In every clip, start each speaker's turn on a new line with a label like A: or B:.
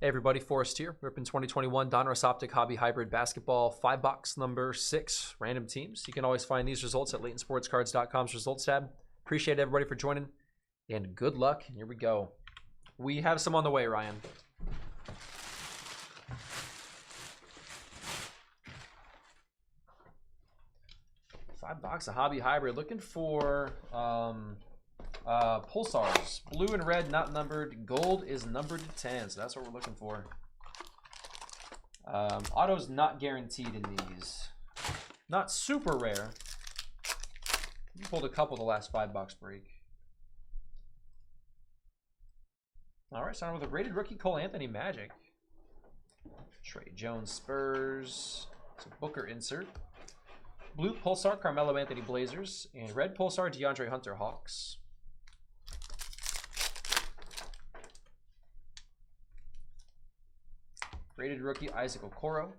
A: Hey everybody, Forrest here. Ripping 2021 Donruss Optic Hobby Hybrid Basketball 5-box number 6 random teams. You can always find these results at LaytonSportsCards.com's results tab. Appreciate everybody for joining, and good luck. Here we go. We have some on the way, Ryan. $5 a hobby hybrid. Looking for PULSARs. Blue and red not numbered. Gold is numbered to 10, so that's what we're looking for. Auto's not guaranteed in these. Not super rare. You pulled a couple the last $5 break. All right, starting with a rated rookie, Cole Anthony Magic. Trey Jones Spurs. It's a Booker insert. Blue PULSAR Carmelo Anthony Blazers, and red PULSAR DeAndre Hunter Hawks. Rated rookie Isaac Okoro,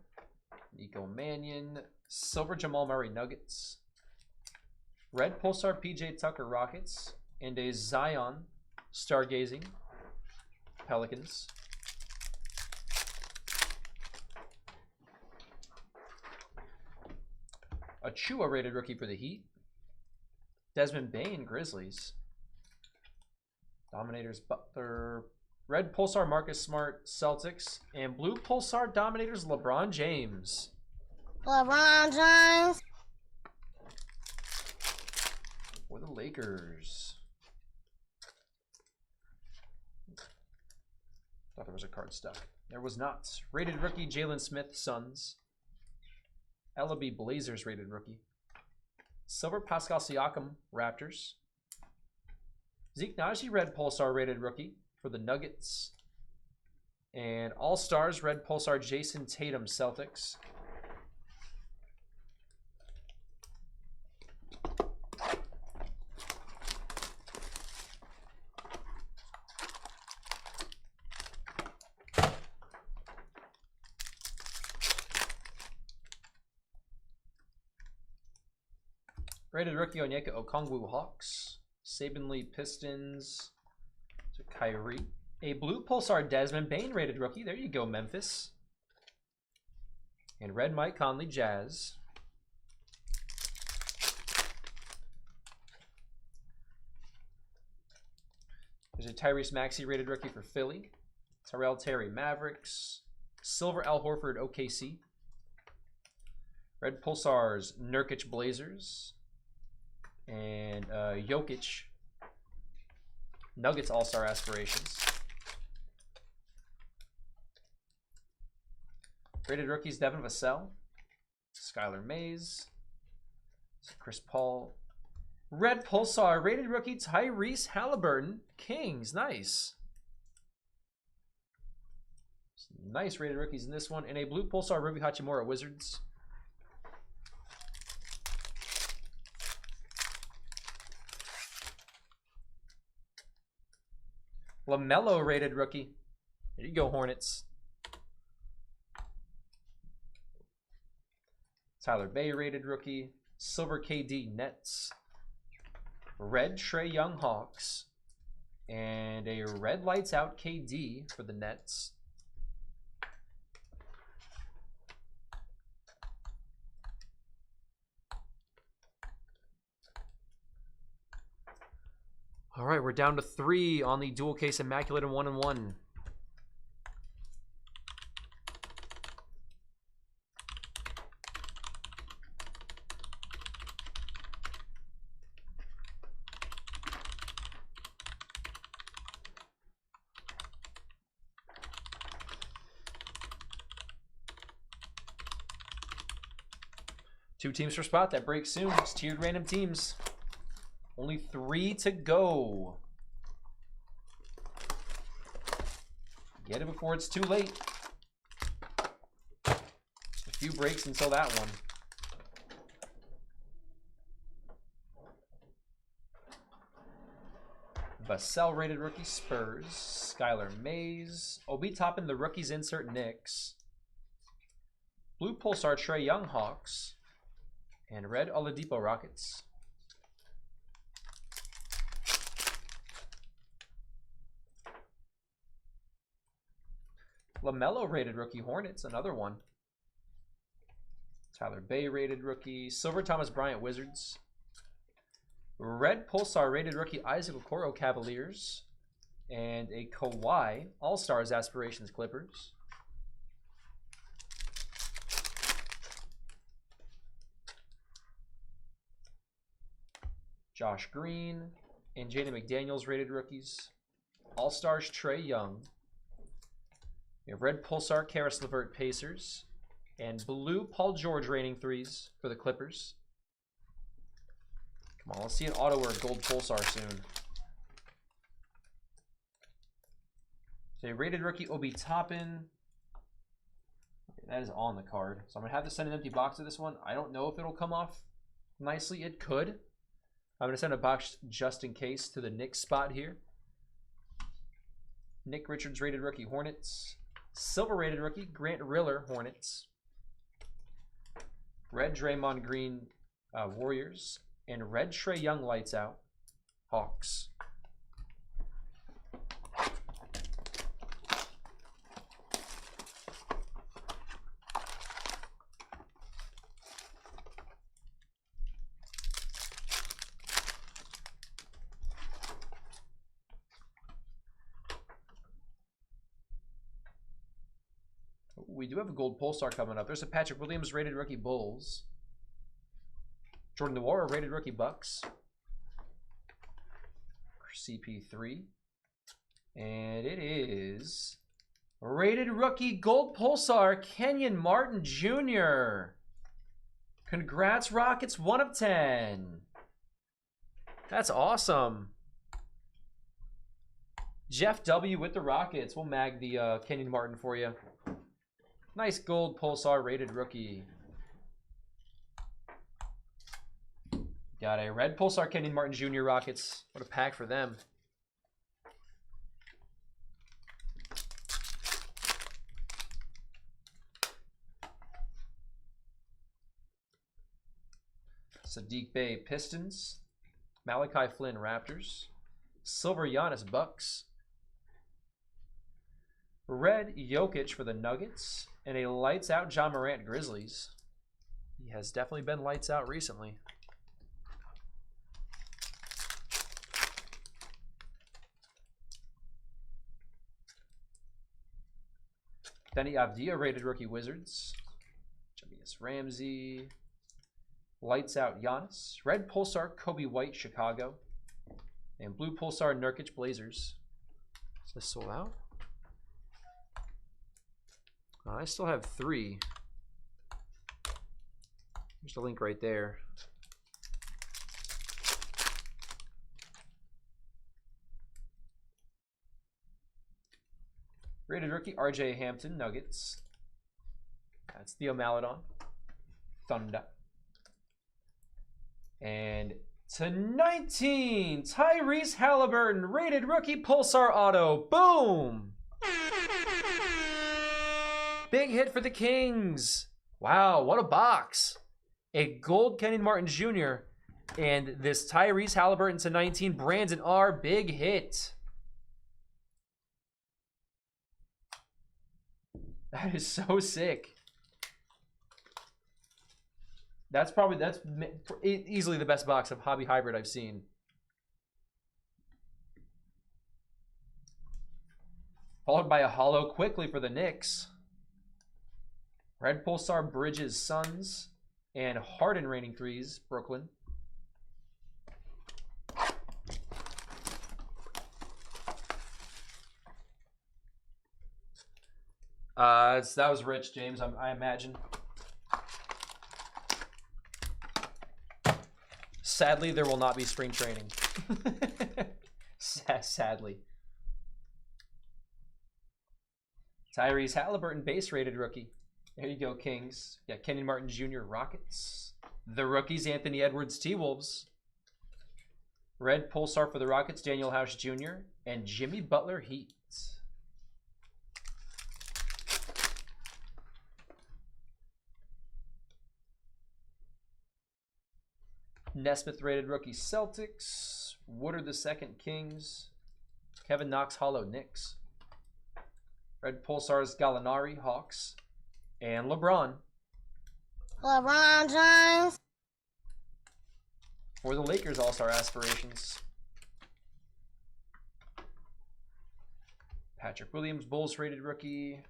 A: Nico Mannion, silver Jamal Murray Nuggets, red PULSAR PJ Tucker Rockets, and a Zion Stargazing Pelicans. A Chua rated rookie for the Heat. Desmond Bane Grizzlies. Dominators Butler. Red PULSAR Marcus Smart Celtics. And blue PULSAR Dominators LeBron James.
B: LeBron James.
A: For the Lakers. Thought there was a card stuck. There was not. Rated rookie Jalen Smith Suns. LB Blazers rated rookie. Silver Pascal Siakam Raptors. Zeke Naji red PULSAR rated rookie for the Nuggets. And All Stars red PULSAR Jason Tatum Celtics. Rated rookie Onyeka Okongwu Hawks. Saban Lee Pistons. To Kyrie. A blue PULSAR Desmond Bane rated rookie. There you go, Memphis. And red Mike Conley Jazz. There's a Tyrese Maxey rated rookie for Philly. Terrell Terry Mavericks. Silver Al Horford OKC. Red PULSAR's Nurkic Blazers. And Jokic Nuggets All-Star Aspirations. Rated rookies Devin Vassell, Skylar Mays, Chris Paul. Red PULSAR rated rookie Tyrese Haliburton Kings. Nice. Nice rated rookies in this one. And a blue PULSAR Ruby Hachimura Wizards. LaMelo rated rookie. There you go, Hornets. Tyler Bay rated rookie. Silver KD Nets. Red Trae Young Hawks. And a red Lights Out KD for the Nets. All right, we're down to 3 on the dual case Immaculate and 1-1. Two teams per spot. That breaks soon. It's tiered random teams. Only 3 to go. Get it before it's too late. Just a few breaks until that one. Vassell rated rookie Spurs. Skylar Mays. Obi topping the rookies insert Knicks. Blue PULSAR Trae Young Hawks. And red Oladipo Rockets. LaMelo rated rookie Hornets, another one. Tyler Bay rated rookie. Silver Thomas Bryant Wizards. Red Pulsar rated rookie Isaac Okoro Cavaliers. And a Kawhi All-Stars Aspirations Clippers. Josh Green and Jaden McDaniels rated rookies. All-Stars Trae Young. We have red Pulsar Karis LeVert Pacers. And blue Paul George rating threes for the Clippers. Come on, let's see an auto or a gold Pulsar soon. So a rated rookie Obi Toppin. Okay, that is on the card. So I'm going to have to send an empty box to this one. I don't know if it'll come off nicely. It could. I'm going to send a box just in case to the Knicks spot here. Nick Richards rated rookie Hornets. Silver rated rookie Grant Riller Hornets. Red Draymond Green Warriors. And red Trae Young Lights Out Hawks. We do have a gold Pulsar coming up. There's a Patrick Williams rated rookie Bulls. Jordan Nwora rated rookie Bucks. CP3. And it is rated rookie gold Pulsar Kenyon Martin Jr. Congrats Rockets, 1 of 10. That's awesome. Jeff W with the Rockets. We'll mag the Kenyon Martin for you. Nice gold Pulsar rated rookie. Got a red Pulsar Kenyon Martin Jr. Rockets. What a pack for them. Sadiq Bey Pistons. Malachi Flynn Raptors. Silver Giannis Bucks. Red Jokic for the Nuggets. And a lights out John Morant Grizzlies. He has definitely been lights out recently. Denny Avdia rated rookie Wizards. Jameis Ramsey. Lights out Giannis. Red Pulsar Kobe White Chicago. And blue Pulsar Nurkic Blazers. Is this sold out? I still have 3. There's the link right there. Rated rookie RJ Hampton Nuggets. That's Theo Maledon. Thunder. And to 19, Tyrese Halliburton rated rookie Pulsar Auto. Boom! Big hit for the Kings. Wow, what a box. A gold Kenyon Martin Jr. And this Tyrese Halliburton to 19, Brandon R. Big hit. That is so sick. That's easily the best box of Hobby Hybrid I've seen. Followed by a holo quickly for the Knicks. Red Pulsar Bridges Suns. And Harden raining threes, Brooklyn. That was rich, James, I imagine. Sadly, there will not be spring training. Sadly. Tyrese Halliburton base rated rookie. There you go, Kings. Yeah, Kenyon Martin Jr. Rockets. The rookies, Anthony Edwards T-Wolves. Red Pulsar for the Rockets, Daniel House Jr. And Jimmy Butler Heat. Nesmith rated rookie Celtics. Woodard II Kings. Kevin Knox Hollow Knicks. Red Pulsar's Gallinari, Hawks. And LeBron.
B: LeBron James.
A: For the Lakers All-Star aspirations. Patrick Williams, Bulls rated rookie.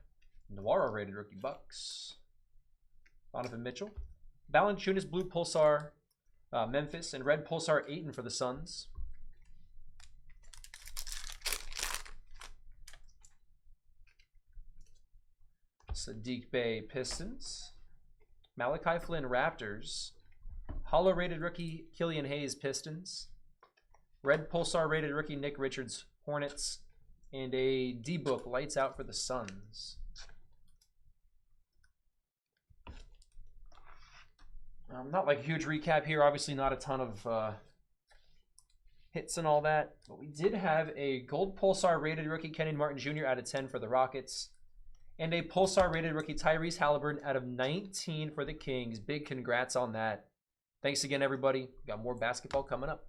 A: Noir rated rookie, Bucks. Donovan Mitchell. Valanciunas, blue Pulsar, Memphis. And red Pulsar, Ayton for the Suns. Sadiq Bey, Pistons. Malachi Flynn, Raptors. Hollow rated rookie, Killian Hayes, Pistons. Red Pulsar rated rookie, Nick Richards, Hornets. And a D-Book, Lights Out for the Suns. Not like a huge recap here. Obviously not a ton of hits and all that. But we did have a gold Pulsar rated rookie, Kenyon Martin Jr. out of 10 for the Rockets. And a Pulsar rated rookie, Tyrese Haliburton out of 19 for the Kings. Big congrats on that. Thanks again, everybody. Got more basketball coming up.